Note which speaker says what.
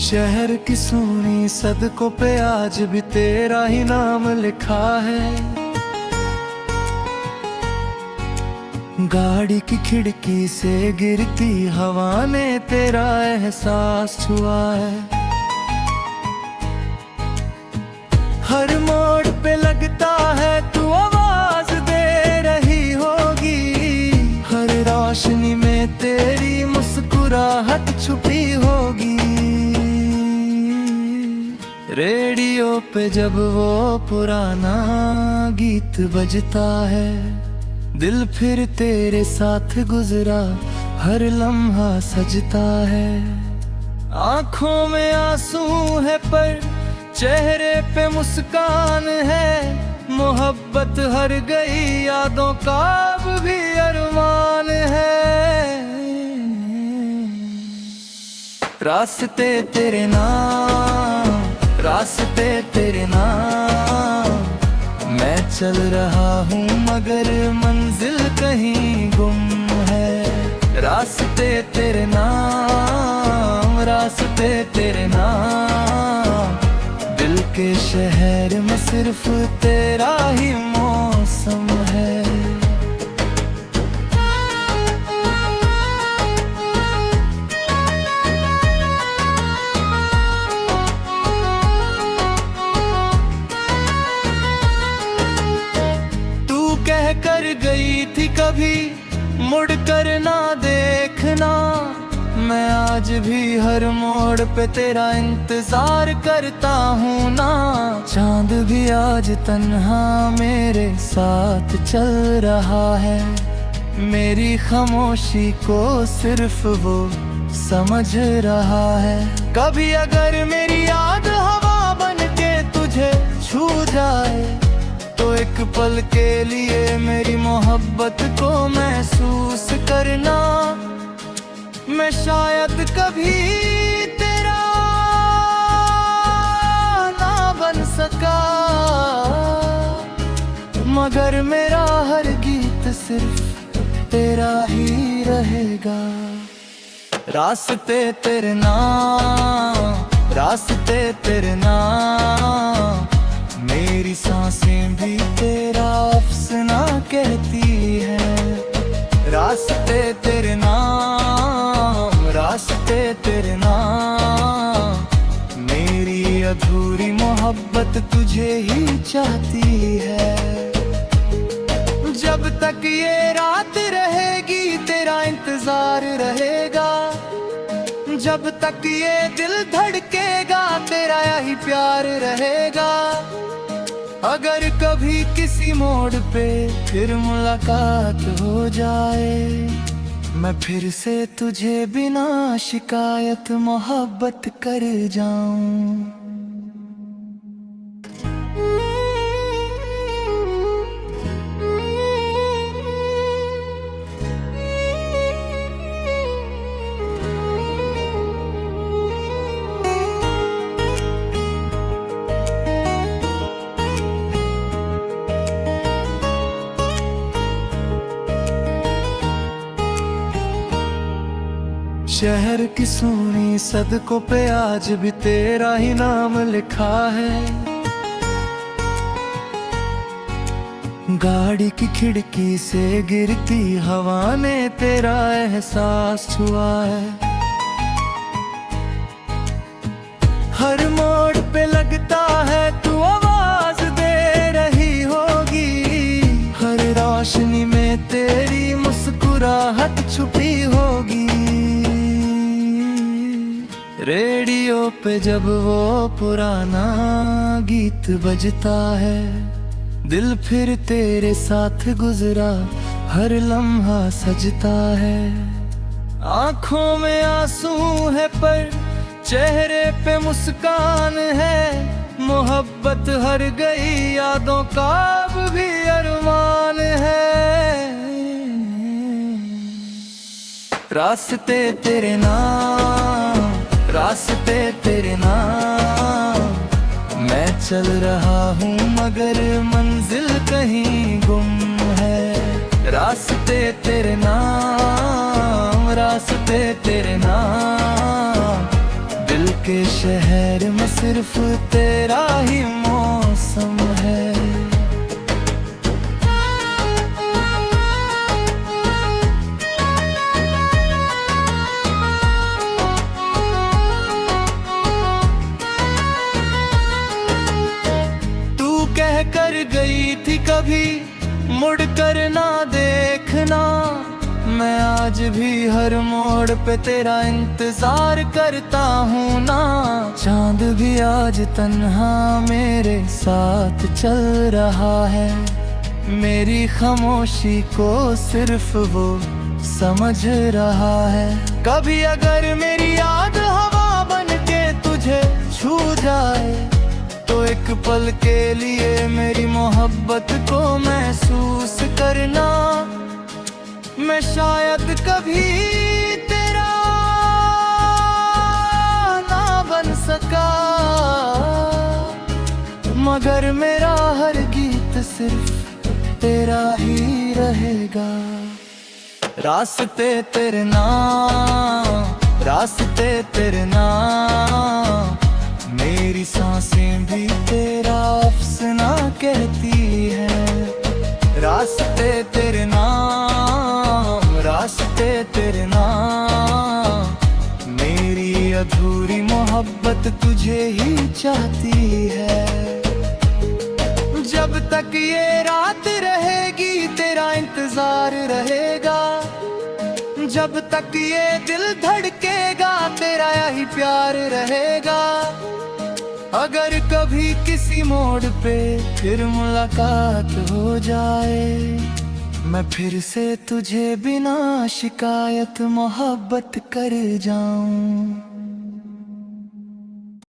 Speaker 1: शहर की सूनी सड़कों पे आज भी तेरा ही नाम लिखा है। गाड़ी की खिड़की से गिरती हवा ने तेरा एहसास छुआ है। हर मोड़ पे लगता है तू आवाज दे रही होगी, हर रोशनी में तेरी मुस्कुराहट छुपी होगी। रेडियो पे जब वो पुराना गीत बजता है, दिल फिर तेरे साथ गुजरा हर लम्हा सजता है। आंखों में आंसू है पर चेहरे पे मुस्कान है, मोहब्बत हर गई यादों का अब भी अरमान है। रास्ते तेरे नाम, रास्ते तेरे नाम, मैं चल रहा हूँ मगर मंजिल कहीं गुम है। रास्ते तेरे नाम, रास्ते तेरे नाम, दिल के शहर में सिर्फ तेरा ही मौसम है। कह कर गई थी कभी मुड़ कर ना देखना, मैं आज भी हर मोड़ पे तेरा इंतजार करता हूँ ना। चांद भी आज तन्हा मेरे साथ चल रहा है, मेरी खामोशी को सिर्फ वो समझ रहा है। कभी अगर मेरी याद हवा बन के तुझे छू जाए, तो एक पल के लिए मेरी मोहब्बत को महसूस करना। मैं शायद कभी तेरा ना बन सका, मगर मेरा हर गीत सिर्फ तेरा ही रहेगा। रास्ते तेरे नाम, रास्ते तेरे नाम, मेरी सांसें भी तेरा अफसाना कहती है। रास्ते तेरे नाम, रास्ते तेरे नाम, मेरी अधूरी मोहब्बत तुझे ही चाहती है। जब तक ये रात रहेगी तेरा इंतजार रहेगा, जब तक ये दिल धड़केगा तेरा यही प्यार रहेगा। अगर कभी किसी मोड़ पे फिर मुलाकात हो जाए, मैं फिर से तुझे बिना शिकायत मोहब्बत कर जाऊं। शहर की सूनी सड़कों पे आज भी तेरा ही नाम लिखा है। गाड़ी की खिड़की से गिरती हवा ने तेरा एहसास छुआ है। हर मोड़ पे लगता है तू आवाज दे रही होगी, हर रोशनी में तेरी मुस्कुराहट छुपी होगी। रेडियो पे जब वो पुराना गीत बजता है, दिल फिर तेरे साथ गुजरा हर लम्हा सजता है। आंखों में आंसू है पर चेहरे पे मुस्कान है, मोहब्बत हर गई यादों का अब भी अरमान है। रास्ते तेरे नाम, रास्ते तेरे नाम, मैं चल रहा हूँ मगर मंजिल कहीं गुम है। रास्ते तेरे नाम, रास्ते तेरे नाम, दिल के सिर्फ तेरा ही मौसम है। कह कर गई थी कभी मुड़ कर ना देखना, मैं आज भी हर मोड़ पे तेरा इंतजार करता हूँ ना। चांद भी आज तन्हा मेरे साथ चल रहा है, मेरी खामोशी को सिर्फ वो समझ रहा है। कभी अगर मेरी याद हवा बन के तुझे छू जाए, तो एक पल के लिए मेरी मोहब्बत को महसूस करना। मैं शायद कभी तेरा ना बन सका, मगर मेरा हर गीत सिर्फ तेरा ही रहेगा। रास्ते तेरे नाम, रास्ते तेरे नाम, मेरी सांसें भी तेरा अफसाना कहती है। रास्ते तेरे नाम, रास्ते तेरे नाम, मेरी अधूरी मोहब्बत तुझे ही चाहती है। जब तक ये रात रहेगी तेरा इंतजार रहेगा, जब तक ये दिल धड़केगा तेरा यही प्यार रहेगा। अगर कभी किसी मोड़ पे फिर मुलाकात हो जाए, मैं फिर से तुझे बिना शिकायत मोहब्बत कर जाऊं।